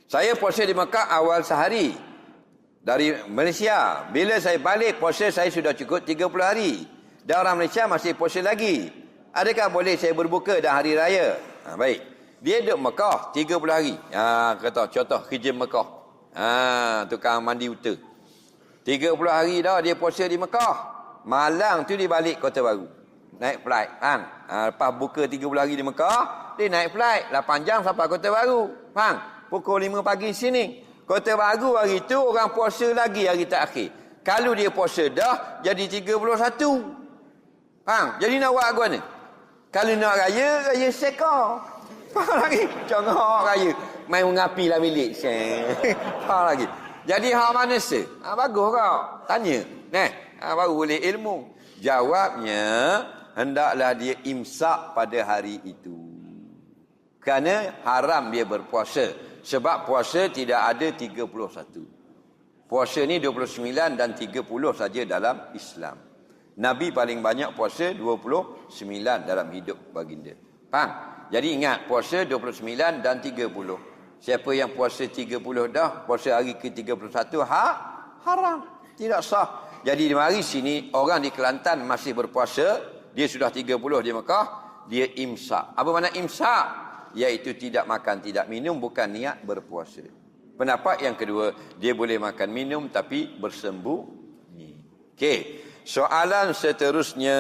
Saya puasa di Mekah awal sehari dari Malaysia. Bila saya balik, puasa saya sudah cukup 30 hari. Dan orang Malaysia masih puasa lagi. Adakah boleh saya berbuka dah hari raya? Baik. Dia duduk Mekah 30 hari. Kata contoh kerja Mekah. Tukang mandi uta. 30 hari dah dia puasa di Mekah. Malang tu dia balik Kota Baru. Naik flight. Lepas buka 30 hari di Mekah, dia naik flight 8 jam sampai Kota Baru. Pukul 5 pagi sini. Kota Baru hari tu orang puasa lagi hari terakhir. Kalau dia puasa dah jadi 31. Jadi nak buat apa ni? Kalau nak raya, raya seka. Faham lagi? Congok raya. Main mengapi lah bilik. Faham lagi? Jadi hak mana se? Bagus kau. Tanya. Baru boleh ilmu. Jawabnya, hendaklah dia imsak pada hari itu. Kerana haram dia berpuasa. Sebab puasa tidak ada 31. Puasa ni 29 dan 30 saja dalam Islam. Nabi paling banyak puasa 29 dalam hidup baginda. Faham? Jadi ingat, puasa 29 dan 30. Siapa yang puasa 30 dah, puasa hari ke-31, haram. Tidak sah. Jadi di mari sini, orang di Kelantan masih berpuasa, dia sudah 30 di Mekah, dia imsak. Apa makna imsak? Iaitu tidak makan, tidak minum, bukan niat berpuasa. Pendapat yang kedua, dia boleh makan minum tapi bersembunyi. Okey. Soalan seterusnya.